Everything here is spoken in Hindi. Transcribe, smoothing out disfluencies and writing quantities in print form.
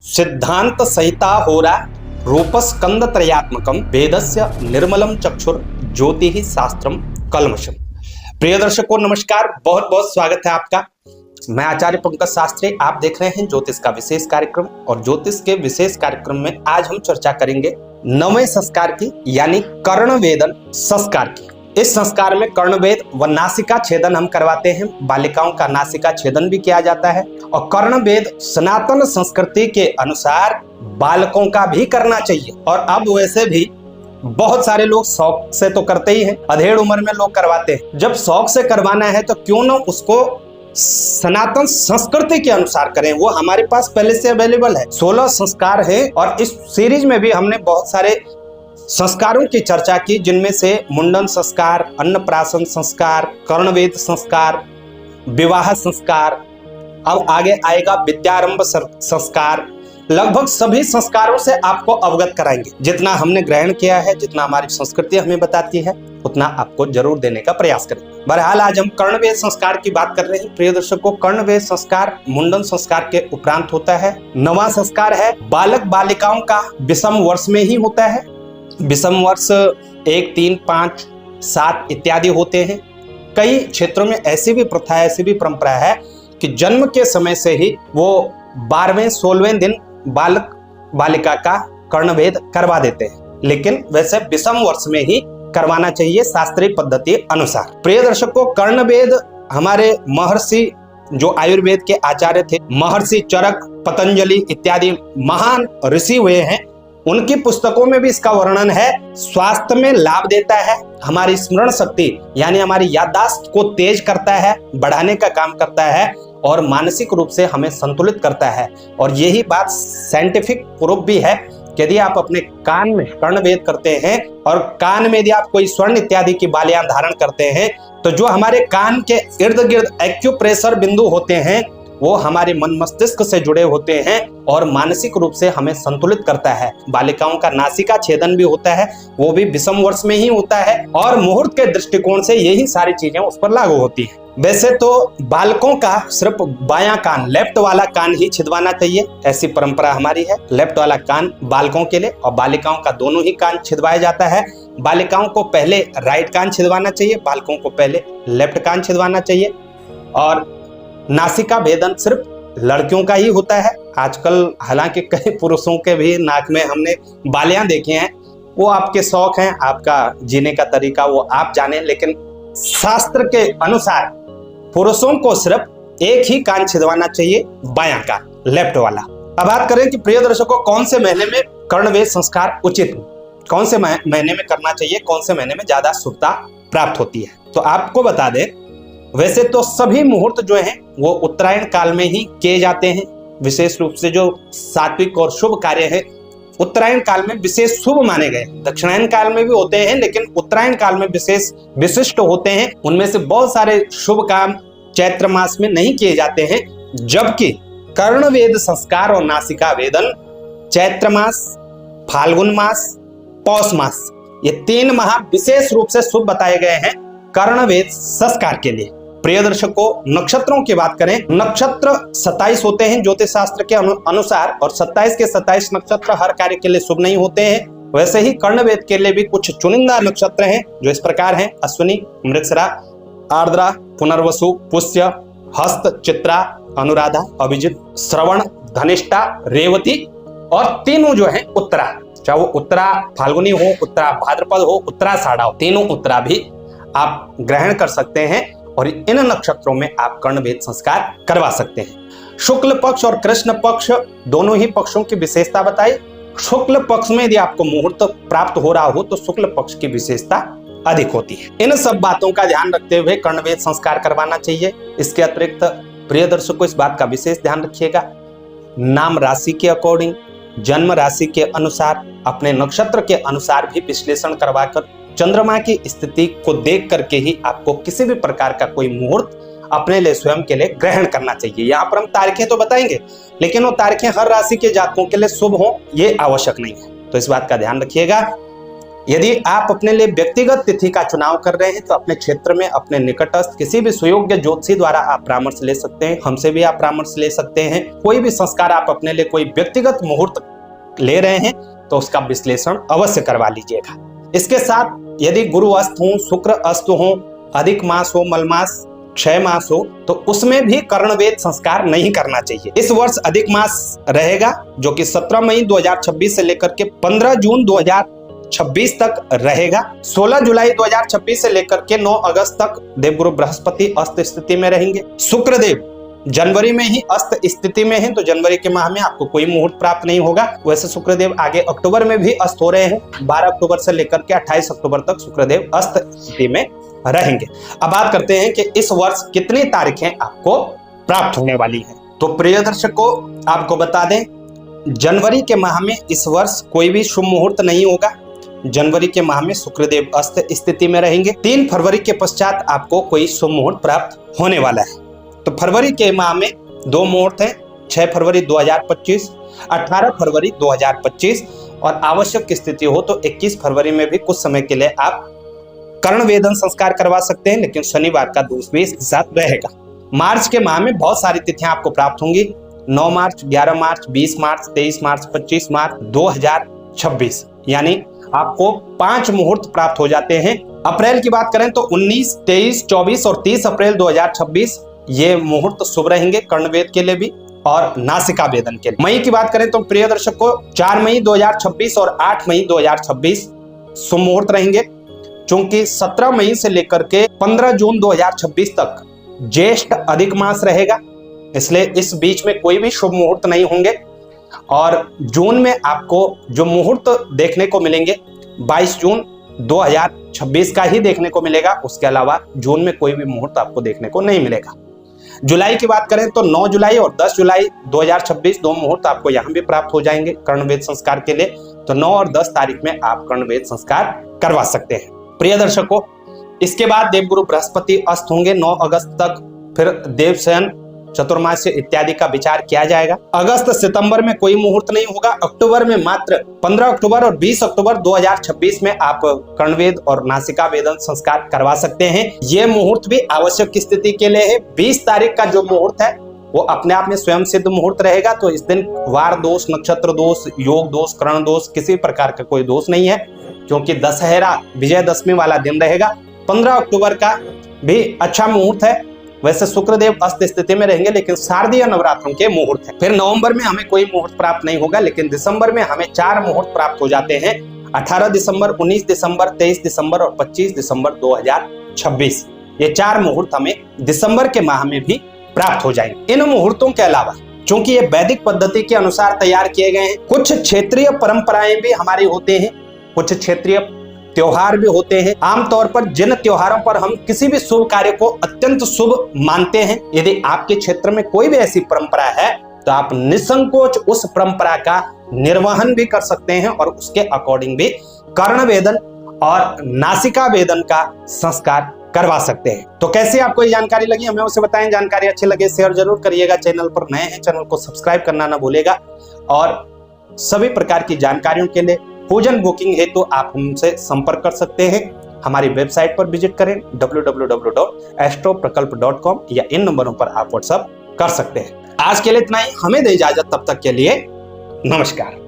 सिद्धांत संहिता होरा रूपस्कंद त्रयात्मकम वेदस्य निर्मलम चक्षुर ज्योति ही शास्त्रम कलमशम। प्रिय दर्शकों नमस्कार, बहुत बहुत स्वागत है आपका। मैं आचार्य पंकज शास्त्री, आप देख रहे हैं ज्योतिष का विशेष कार्यक्रम। और ज्योतिष के विशेष कार्यक्रम में आज हम चर्चा करेंगे 9वें संस्कार की, यानी कर्णवेदन संस्कार की। इस संस्कार में कर्णवेद व नासिका छेदन हम करवाते हैं। बालिकाओं का नासिका छेदन भी किया जाता है। और कर्णवेद सनातन संस्कृति के अनुसार बालकों का भी करना चाहिए। और अब वैसे भी बहुत सारे लोग शौक से तो करते ही हैं, अधेड़ उम्र में लोग करवाते हैं। जब शौक से करवाना है तो क्यों ना उसको सनातन संस्कृति के अनुसार करें। वो हमारे पास पहले से अवेलेबल है। 16 संस्कार है और इस सीरीज में भी हमने बहुत सारे संस्कारों की चर्चा की, जिनमें से मुंडन संस्कार, अन्नप्राशन संस्कार, कर्णवेद संस्कार, विवाह संस्कार, अब आगे आएगा विद्यारंभ संस्कार। लगभग सभी संस्कारों से आपको अवगत कराएंगे। जितना हमने ग्रहण किया है, जितना हमारी संस्कृति हमें बताती है, उतना आपको जरूर देने का प्रयास करेंगे। बहरहाल आज हम कर्णवेद संस्कार की बात कर रहे हैं। प्रिय दर्शकों, कर्णवेद संस्कार मुंडन संस्कार के उपरांत होता है। 9वां संस्कार है बालक बालिकाओं का विषम वर्ष में ही होता है। विषम वर्ष 1, 3, 5, 7 इत्यादि होते हैं। कई क्षेत्रों में ऐसी भी प्रथा है, ऐसी भी परंपरा है कि जन्म के समय से ही वो 12वें 16वें दिन बालक बालिका का कर्णवेद करवा देते हैं। लेकिन वैसे विषम वर्ष में ही करवाना चाहिए शास्त्रीय पद्धति अनुसार। प्रिय दर्शकों, कर्णवेद हमारे महर्षि जो आयुर्वेद के आचार्य थे, महर्षि चरक, पतंजलि इत्यादि महान ऋषि हुए हैं, उनकी पुस्तकों में भी इसका वर्णन है। स्वास्थ्य में लाभ देता है, हमारी स्मरण शक्ति यानी हमारी याददाश्त को तेज करता है, बढ़ाने का काम करता है और मानसिक रूप से हमें संतुलित करता है। और यही बात साइंटिफिक प्रूफ भी है। यदि आप अपने कान में कर्णवेद करते हैं और कान में यदि आप कोई स्वर्ण इत्यादि की बालियां धारण करते हैं, तो जो हमारे कान के इर्द गिर्द एक्यूप्रेशर बिंदु होते हैं वो हमारे मन मस्तिष्क से जुड़े होते हैं और मानसिक रूप से हमें संतुलित करता है। बालिकाओं का नासिका छेदन भी होता है, वो भी विषम वर्ष में ही होता है और मुहूर्त के दृष्टिकोण से यही सारी चीजें उस पर लागू होती हैं। वैसे तो बालकों का सिर्फ बायां कान, लेफ्ट वाला कान ही छिदवाना चाहिए, ऐसी परंपरा हमारी है। लेफ्ट वाला कान बालकों के लिए और बालिकाओं का दोनों ही कान छिदवाया जाता है। बालिकाओं को पहले राइट कान छिदवाना चाहिए, बालकों को पहले लेफ्ट कान छिदवाना चाहिए। और नासिका भेदन सिर्फ लड़कियों का ही होता है। आजकल हालांकि कई पुरुषों के भी नाक में हमने बालियां देखे हैं, वो आपके शौक हैं, आपका जीने का तरीका वो आप जाने। लेकिन शास्त्र के अनुसार पुरुषों को सिर्फ एक ही कान छिदवाना चाहिए, बायां कान, लेफ्ट वाला। अब बात करें कि प्रिय दर्शकों, कौन से महीने में कर्णवेद संस्कार उचित है, कौन से महीने में करना चाहिए, कौन से महीने में ज्यादा शुभता प्राप्त होती है। तो आपको बता दें, वैसे तो सभी मुहूर्त जो हैं वो उत्तरायण काल में ही किए जाते हैं। विशेष रूप से जो सात्विक और शुभ कार्य है उत्तरायण काल में विशेष शुभ माने गए। दक्षिणायन काल में भी होते हैं, लेकिन उत्तरायण काल में विशेष विशिष्ट होते हैं। उनमें से बहुत सारे शुभ काम चैत्र मास में नहीं किए जाते हैं, जबकि कर्णवेद संस्कार और नासिका वेदन चैत्र मास, फाल्गुन मास, पौष मास, ये 3 माह विशेष रूप से शुभ बताए गए हैं कर्णवेद संस्कार के लिए। प्रिय दर्शकों, नक्षत्रों की बात करें, नक्षत्र 27 होते हैं ज्योतिष शास्त्र के अनुसार, और 27 के 27 नक्षत्र हर कार्य के लिए शुभ नहीं होते हैं। वैसे ही कर्णवेद के लिए भी कुछ चुनिंदा नक्षत्र हैं जो इस प्रकार हैं: अश्विनी, मृगशिरा, आर्द्रा, पुनर्वसु, पुष्य, हस्त, चित्रा, अनुराधा, अभिजित, श्रवण, धनिष्ठा, रेवती और तीनों जो है उत्तरा, चाहे वो उत्तरा फाल्गुनी हो, उत्तरा भाद्रपद हो, उत्तरा साढ़ा हो, तीनों उत्तरा भी आप ग्रहण कर सकते हैं और इन नक्षत्रों में आप कर्णवेद संस्कार करवा सकते हैं। शुक्ल पक्ष और कृष्ण पक्ष दोनों ही पक्षों की विशेषता बताई। शुक्ल पक्ष में यदि आपको मुहूर्त प्राप्त हो रहा हो तो शुक्ल पक्ष की विशेषता अधिक होती है। इन सब बातों का ध्यान रखते हुए कर्णवेद संस्कार करवाना चाहिए। इसके अतिरिक्त प्रिय दर्शकों, इस बात का विशेष ध्यान रखिएगा, नाम राशि के अकॉर्डिंग, जन्म राशि के अनुसार, अपने नक्षत्र के अनुसार भी विश्लेषण करवाकर चंद्रमा की स्थिति को देख करके ही आपको किसी भी प्रकार का कोई मुहूर्त अपने लिए स्वयं के लिए ग्रहण करना चाहिए। यहाँ पर हम तारीखें तो बताएंगे, लेकिन वो तारीखें हर राशि के जातकों के लिए शुभ हो ये आवश्यक नहीं है। तो इस बात का ध्यान रखिएगा। यदि आप अपने लिए व्यक्तिगत तिथि का चुनाव कर रहे हैं तो अपने क्षेत्र में अपने निकटस्थ किसी भी सुयोग्य ज्योतिषी द्वारा आप परामर्श ले सकते हैं। हमसे भी आप परामर्श ले सकते हैं। कोई भी संस्कार आप अपने लिए कोई व्यक्तिगत मुहूर्त ले रहे हैं तो उसका विश्लेषण अवश्य करवा लीजिएगा। इसके साथ यदि गुरु अस्त हो, शुक्र अस्त हो, अधिक मास हो, मलमास, क्षय मास हो तो उसमें भी कर्णवेद संस्कार नहीं करना चाहिए। इस वर्ष अधिक मास रहेगा जो कि 17 मई 2026 से लेकर के 15 जून 2026 तक रहेगा। 16 जुलाई 2026 से लेकर के 9 अगस्त तक देवगुरु बृहस्पति अस्त स्थिति में रहेंगे। शुक्रदेव जनवरी में ही अस्त स्थिति में है तो जनवरी के माह में आपको कोई मुहूर्त प्राप्त नहीं होगा। वैसे शुक्रदेव आगे अक्टूबर में भी अस्त हो रहे हैं। 12 अक्टूबर से लेकर के 28 अक्टूबर तक शुक्रदेव अस्त स्थिति में रहेंगे। अब बात करते हैं कि इस वर्ष कितनी तारीखें आपको प्राप्त होने वाली हैं। तो प्रिय दर्शकों, आपको बता दें, जनवरी के माह में इस वर्ष कोई भी शुभ मुहूर्त नहीं होगा। जनवरी के माह में शुक्रदेव अस्त स्थिति में रहेंगे। 3 फरवरी के पश्चात आपको कोई शुभ मुहूर्त प्राप्त होने वाला है। तो फरवरी के माह में 2 मुहूर्त हैं, 6 फरवरी 2025, 18 फरवरी 2025 और आवश्यक स्थिति हो तो 21 फरवरी में भी कुछ समय के लिए आप कर्णवेदन संस्कार करवा सकते हैं, लेकिन शनिवार का दोष भी इसके साथ रहेगा। मार्च के माह में बहुत सारी तिथियां आपको प्राप्त होंगी। 9 मार्च, 11 मार्च, 20 मार्च, 23 मार्च, 25 मार्च 2026, यानी आपको 5 मुहूर्त प्राप्त हो जाते हैं। अप्रैल की बात करें तो 19, 23, 24 और 30 अप्रैल 2026 ये मुहूर्त शुभ रहेंगे कर्णवेद के लिए भी और नासिका वेदन के लिए। मई की बात करें तो प्रिय दर्शकों 4 मई 2026 और 8 मई 2026 शुभ मुहूर्त रहेंगे। चूंकि 17 मई से लेकर के 15 जून 2026 तक ज्येष्ठ अधिक मास रहेगा, इसलिए इस बीच में कोई भी शुभ मुहूर्त नहीं होंगे। और जून में आपको जो मुहूर्त देखने को मिलेंगे 22 जून 2026 का ही देखने को मिलेगा। उसके अलावा जून में कोई भी मुहूर्त आपको देखने को नहीं मिलेगा। जुलाई की बात करें तो 9 जुलाई और 10 जुलाई 2026 2 मुहूर्त आपको यहाँ भी प्राप्त हो जाएंगे कर्णवेद संस्कार के लिए। तो 9 और 10 तारीख में आप कर्णवेद संस्कार करवा सकते हैं। प्रिय दर्शकों, इसके बाद देवगुरु बृहस्पति अस्त होंगे 9 अगस्त तक। फिर देवशयन, चतुर्मास्य इत्यादि का विचार किया जाएगा। अगस्त सितंबर में कोई मुहूर्त नहीं होगा। अक्टूबर में मात्र 15 अक्टूबर और 20 अक्टूबर 2026 में आप कर्णवेद और नासिका वेदन संस्कार करवा सकते हैं। ये मुहूर्त भी आवश्यक स्थिति के लिए है। 20 तारीख का जो मुहूर्त है वो अपने आप में स्वयं सिद्ध मुहूर्त रहेगा। तो इस दिन वार दोष, नक्षत्र दोष, योग दोष, करण दोष, किसी प्रकार का कोई दोष नहीं है, क्योंकि दशहरा विजयदशमी वाला दिन रहेगा। 15 अक्टूबर का भी अच्छा मुहूर्त है। वैसे शुक्रदेव अस्त स्थिति में रहेंगे, लेकिन शारदीय नवरात्रों के मुहूर्त है। फिर नवंबर में हमें कोई मुहूर्त प्राप्त नहीं होगा, लेकिन दिसंबर में हमें 4 मुहूर्त प्राप्त हो जाते हैं। 18 दिसंबर, 19 दिसंबर, 23 दिसंबर और 25 दिसंबर 2026। ये 4 मुहूर्त हमें दिसंबर के माह में भी प्राप्त हो जाएंगे। इन मुहूर्तों के अलावा चूंकि ये वैदिक पद्धति के अनुसार तैयार किए गए हैं, कुछ क्षेत्रीय परंपराएं भी हमारी होते हैं, कुछ क्षेत्रीय त्योहार भी होते हैं। आमतौर पर जिन त्योहारों पर हम किसी भी शुभ कार्य को अत्यंत शुभ मानते हैं, यदि आपके क्षेत्र में कोई भी ऐसी परंपरा है तो आप निसंकोच उस परंपरा का निर्वहन भी कर सकते हैं और उसके अकॉर्डिंग भी कर्णवेदन और नासिका वेदन का संस्कार करवा सकते हैं। तो कैसे आपको ये जानकारी लगी हमें उसे बताएं। जानकारी अच्छी लगे शेयर जरूर करिएगा। चैनल पर नए हैं, चैनल को सब्सक्राइब करना ना भूलेगा। और सभी प्रकार की जानकारियों के लिए पूजन बुकिंग हेतु आप हमसे संपर्क कर सकते हैं। हमारी वेबसाइट पर विजिट करें www.astroprakalp.com या इन नंबरों पर आप व्हाट्सएप कर सकते हैं। आज के लिए इतना ही, हमें दे इजाजत, तब तक के लिए नमस्कार।